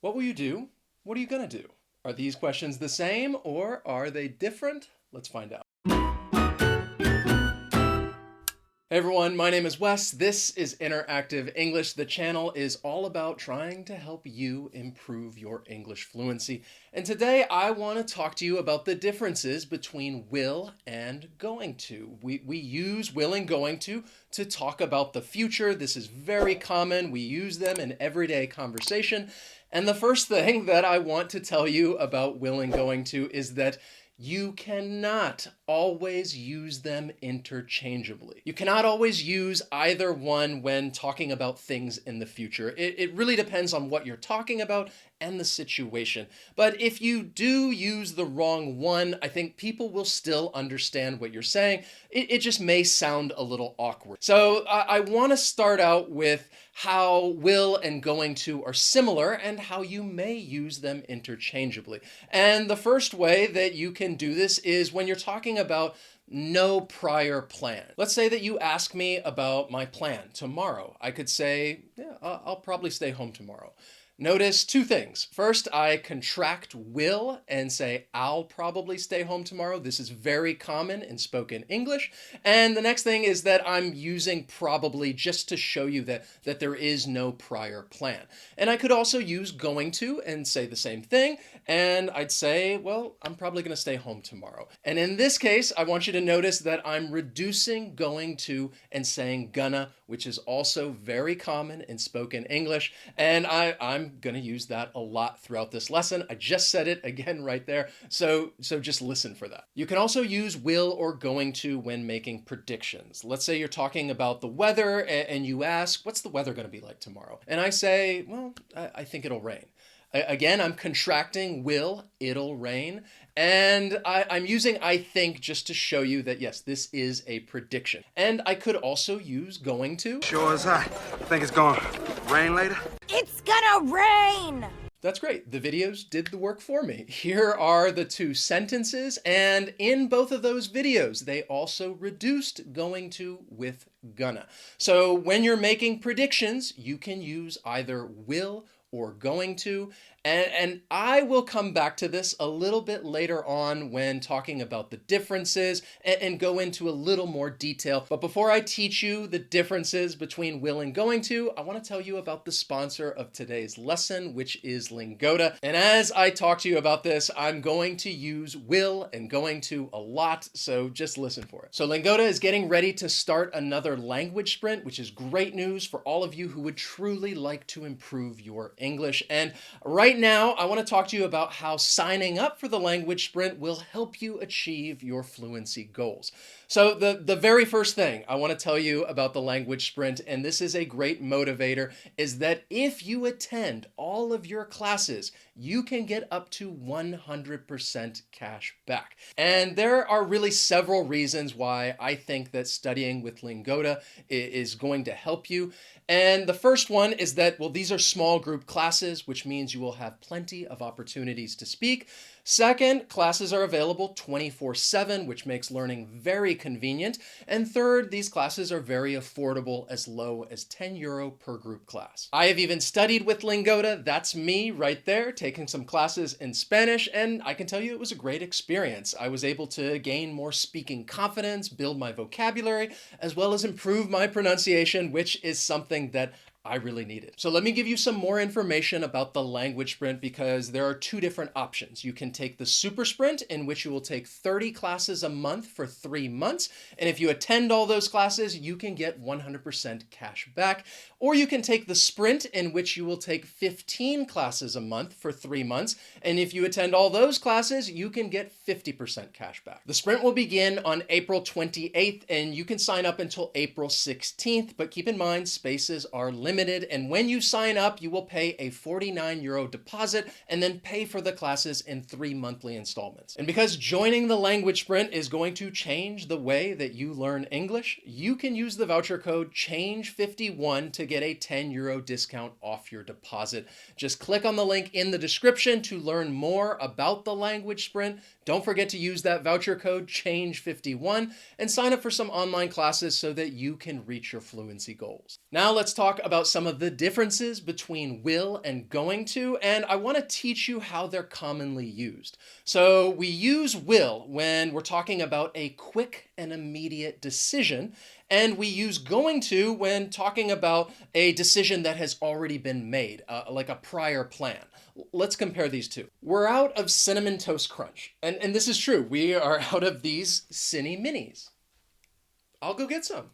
What will you do? What are you going to do? Are these questions the same or are they different? Let's find out. Hey everyone, my name is Wes. This is Interactive English. The channel is all about trying to help you improve your English fluency. And today I want to talk to you about the differences between will and going to. We use will and going to talk about the future. This is very common. We use them in everyday conversation. And the first thing that I want to tell you about will and going to is that you cannot always use them interchangeably. You cannot always use either one when talking about things in the future. It really depends on what you're talking about and the situation. But if you do use the wrong one, I think people will still understand what you're saying. It just may sound a little awkward. So I want to start out with how will and going to are similar and how you may use them interchangeably. And the first way that you can do this is when you're talking about no prior plan. Let's say that you ask me about my plan tomorrow. I could say, yeah, I'll probably stay home tomorrow. Notice two things. First, I contract will and say, I'll probably stay home tomorrow. This is very common in spoken English. And the next thing is that I'm using probably just to show you that there is no prior plan. And I could also use going to and say the same thing. And I'd say, well, I'm probably going to stay home tomorrow. And in this case, I want you to notice that I'm reducing going to and saying gonna, which is also very common in spoken English. And I'm going to use that a lot throughout this lesson. I just said it again right there. So just listen for that. You can also use will or going to when making predictions. Let's say you're talking about the weather and you ask, what's the weather going to be like tomorrow? And I say, well, I think it'll rain. Again, I'm contracting will, it'll rain. And I'm using I think just to show you that, yes, this is a prediction. And I could also use going to. Sure as I think it's gonna rain later. It's gonna rain! That's great. The videos did the work for me. Here are the two sentences, and in both of those videos, they also reduced going to with gonna. So when you're making predictions, you can use either will or going to. And I will come back to this a little bit later on when talking about the differences and go into a little more detail. But before I teach you the differences between will and going to, I want to tell you about the sponsor of today's lesson, which is Lingoda. And as I talk to you about this, I'm going to use will and going to a lot, so just listen for it. So Lingoda is getting ready to start another language sprint, which is great news for all of you who would truly like to improve your English. And right now, I want to talk to you about how signing up for the language sprint will help you achieve your fluency goals. So the very first thing I want to tell you about the language sprint, and this is a great motivator, is that if you attend all of your classes, you can get up to 100% cash back. And there are really several reasons why I think that studying with Lingoda is going to help you. And the first one is that, well, these are small group classes, which means you will have plenty of opportunities to speak. Second, classes are available 24/7, which makes learning very convenient. And third, these classes are very affordable, as low as €10 per group class. I have even studied with Lingoda. That's me right there, taking some classes in Spanish, and I can tell you it was a great experience. I was able to gain more speaking confidence, build my vocabulary, as well as improve my pronunciation, which is something that I really needed. So let me give you some more information about the language sprint because there are two different options. You can take the super sprint, in which you will take 30 classes a month for 3 months. And if you attend all those classes, you can get 100% cash back. Or you can take the sprint, in which you will take 15 classes a month for 3 months. And if you attend all those classes, you can get 50% cash back. The sprint will begin on April 28th, and you can sign up until April 16th. But keep in mind, spaces are limited. And when you sign up, you will pay a €49 deposit and then pay for the classes in 3 monthly installments. And because joining the language sprint is going to change the way that you learn English, you can use the voucher code CHANGE51 to get a €10 discount off your deposit. Just click on the link in the description to learn more about the language sprint. Don't forget to use that voucher code CHANGE51 and sign up for some online classes so that you can reach your fluency goals. Now let's talk about about some of the differences between will and going to, and I want to teach you how they're commonly used. So we use will when we're talking about a quick and immediate decision, and we use going to when talking about a decision that has already been made, like a prior plan. Let's compare these two. We're out of Cinnamon Toast Crunch, and this is true. We are out of these Cinny Minis. I'll go get some.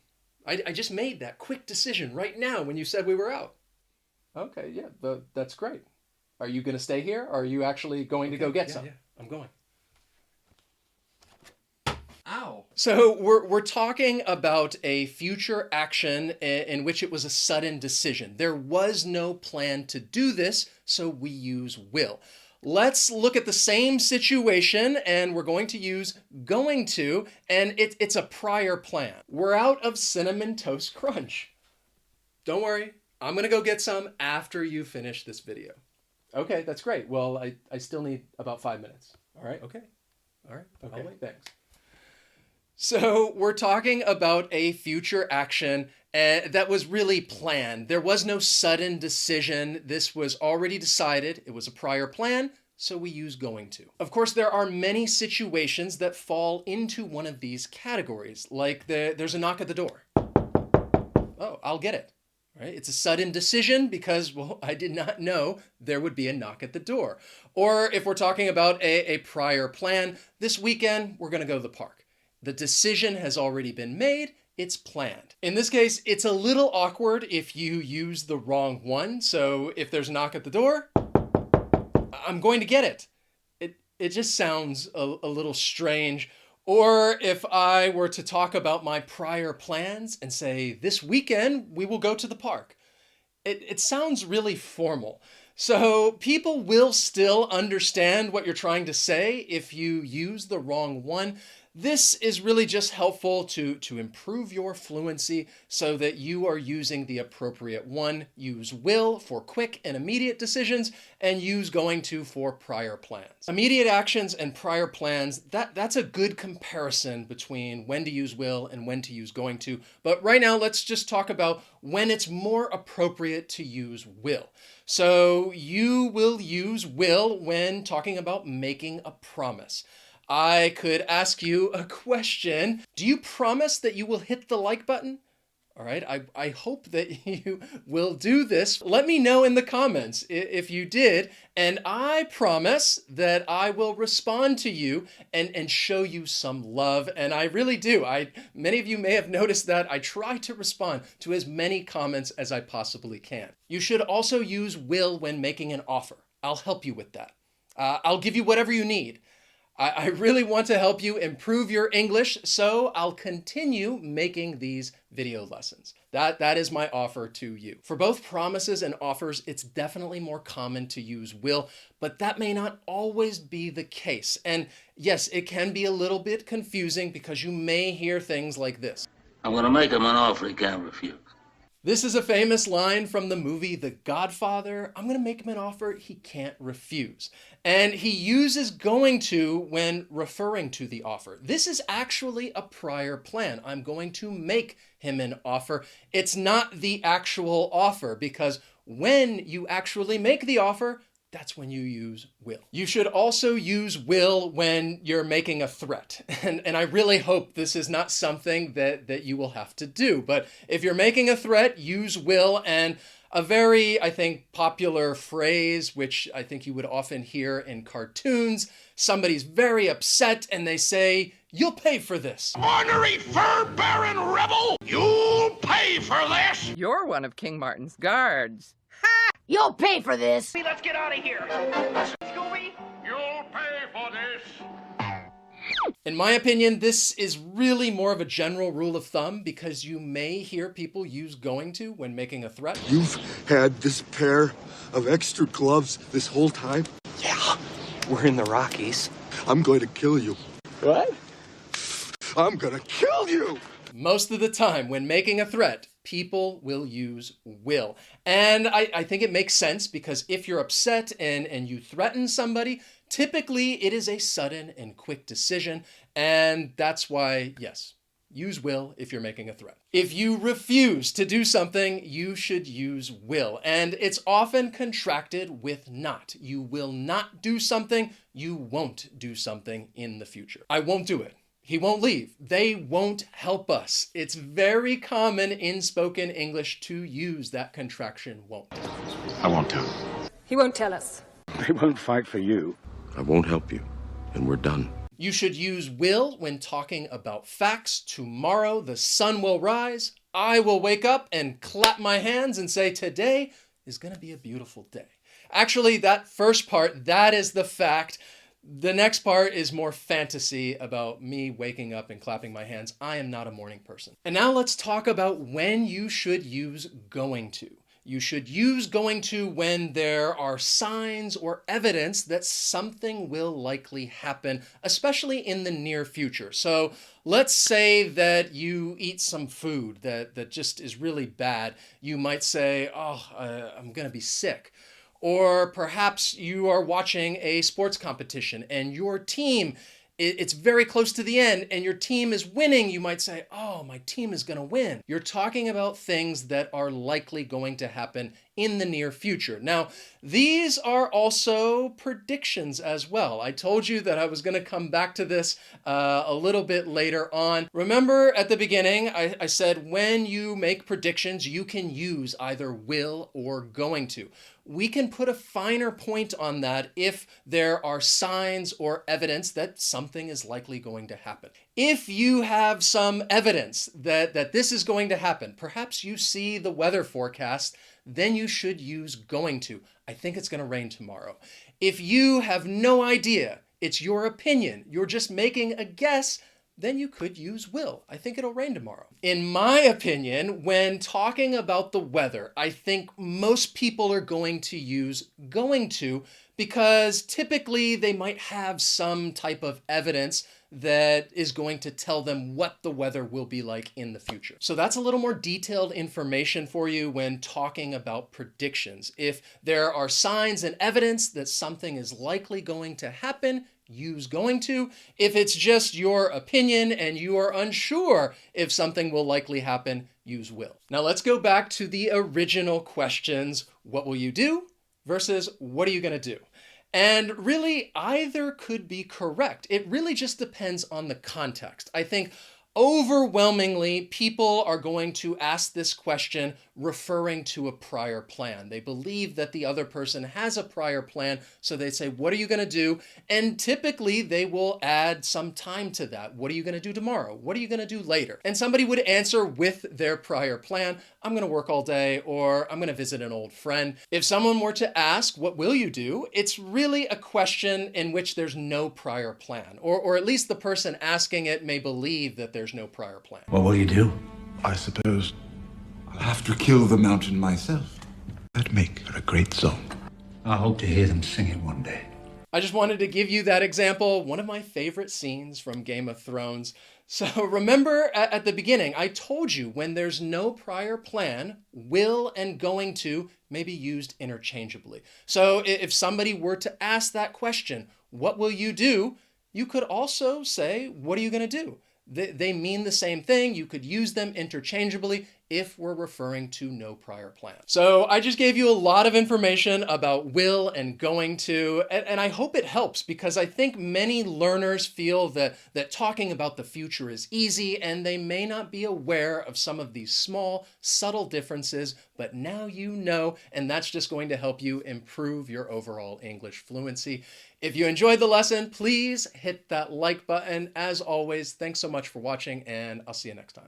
I just made that quick decision right now when you said we were out. Okay, yeah, that's great. Are you going to stay here, or are you actually going to go get some? Yeah, I'm going. Ow. So we're talking about a future action in which it was a sudden decision. There was no plan to do this, so we use will. Let's look at the same situation, and we're going to use going to, and it's a prior plan. We're out of Cinnamon Toast Crunch. Don't worry, I'm gonna go get some after you finish this video. Okay, that's great. Well, I still need about 5 minutes. All right, okay. All right, okay, thanks. So we're talking about a future action that was really planned. There was no sudden decision. This was already decided. It was a prior plan, so we use going to. Of course, there are many situations that fall into one of these categories, like there's a knock at the door. Oh, I'll get it. Right? It's a sudden decision because, well, I did not know there would be a knock at the door. Or if we're talking about a prior plan, this weekend we're going to go to the park. The decision has already been made. It's planned. In this case, it's a little awkward if you use the wrong one. So if there's a knock at the door, I'm going to get it. It just sounds a little strange. Or if I were to talk about my prior plans and say, this weekend we will go to the park. It sounds really formal. So people will still understand what you're trying to say if you use the wrong one. This is really just helpful to improve your fluency so that you are using the appropriate one. Use will for quick and immediate decisions and use going to for prior plans. Immediate actions and prior plans, that's a good comparison between when to use will and when to use going to. But right now, let's just talk about when it's more appropriate to use will. So you will use will when talking about making a promise. I could ask you a question. Do you promise that you will hit the like button? All right, I hope that you will do this. Let me know in the comments if you did, and I promise that I will respond to you and show you some love, and I really do. Many of you may have noticed that I try to respond to as many comments as I possibly can. You should also use will when making an offer. I'll help you with that. I'll give you whatever you need. I really want to help you improve your English, so I'll continue making these video lessons. That is my offer to you. For both promises and offers, it's definitely more common to use will, but that may not always be the case. And yes, it can be a little bit confusing because you may hear things like this. I'm gonna make him an offer he can't refuse. This is a famous line from the movie The Godfather. I'm going to make him an offer he can't refuse. And he uses going to when referring to the offer. This is actually a prior plan. I'm going to make him an offer. It's not the actual offer because when you actually make the offer, that's when you use will. You should also use will when you're making a threat. And I really hope this is not something that you will have to do. But if you're making a threat, use will. And a very, I think, popular phrase, which I think you would often hear in cartoons, somebody's very upset and they say, "You'll pay for this." Ornery fur-bearing rebel! You'll pay for this! You're one of King Martin's guards. You'll pay for this! Let's get out of here! Scooby! You'll pay for this! In my opinion, this is really more of a general rule of thumb because you may hear people use going to when making a threat. You've had this pair of extra gloves this whole time? Yeah, we're in the Rockies. I'm going to kill you. What? I'm going to kill you! Most of the time, when making a threat, people will use will. And I think it makes sense because if you're upset and you threaten somebody, typically it is a sudden and quick decision. And that's why, yes, use will if you're making a threat. If you refuse to do something, you should use will. And it's often contracted with not. You will not do something, you won't do something in the future. I won't do it. He won't leave. They won't help us. It's very common in spoken English to use that contraction won't. I won't tell. He won't tell us. They won't fight for you. I won't help you, and we're done. You should use will when talking about facts. Tomorrow the sun will rise. I will wake up and clap my hands and say, today is going to be a beautiful day. Actually, that first part, that is the fact. The next part is more fantasy about me waking up and clapping my hands. I am not a morning person. And now let's talk about when you should use going to. You should use going to when there are signs or evidence that something will likely happen, especially in the near future. So let's say that you eat some food that just is really bad. You might say, I'm going to be sick. Or perhaps you are watching a sports competition and your team, it's very close to the end and your team is winning. You might say, oh, my team is going to win. You're talking about things that are likely going to happen in the near future. Now, these are also predictions as well. I told you that I was going to come back to this a little bit later on. Remember at the beginning, I said when you make predictions, you can use either will or going to. We can put a finer point on that if there are signs or evidence that something is likely going to happen. If you have some evidence that this is going to happen, perhaps you see the weather forecast, then you should use going to. I think it's going to rain tomorrow. If you have no idea, it's your opinion, you're just making a guess, then you could use will. I think it'll rain tomorrow. In my opinion, when talking about the weather, I think most people are going to use going to because typically they might have some type of evidence that is going to tell them what the weather will be like in the future. So that's a little more detailed information for you when talking about predictions. If there are signs and evidence that something is likely going to happen, use going to. If it's just your opinion and you are unsure if something will likely happen, use will. Now let's go back to the original questions. What will you do versus what are you going to do? And really, either could be correct. It really just depends on the context. I think overwhelmingly, people are going to ask this question referring to a prior plan. They believe that the other person has a prior plan, so they say, what are you going to do? And typically, they will add some time to that. What are you going to do tomorrow? What are you going to do later? And somebody would answer with their prior plan, I'm going to work all day, or I'm going to visit an old friend. If someone were to ask, what will you do? It's really a question in which there's no prior plan, or at least the person asking it may believe that there's no prior plan. What will you do? I suppose I'll have to kill the mountain myself. That'd make a great song. I hope to hear them sing it one day. I just wanted to give you that example, one of my favorite scenes from Game of Thrones. So remember at the beginning, I told you when there's no prior plan, will and going to may be used interchangeably. So if somebody were to ask that question, what will you do? You could also say, what are you going to do? They mean the same thing. You could use them interchangeably if we're referring to no prior plan. So I just gave you a lot of information about will and going to, and I hope it helps because I think many learners feel that talking about the future is easy and they may not be aware of some of these small, subtle differences, but now you know, and that's just going to help you improve your overall English fluency. If you enjoyed the lesson, please hit that like button. As always, thanks so much for watching, and I'll see you next time.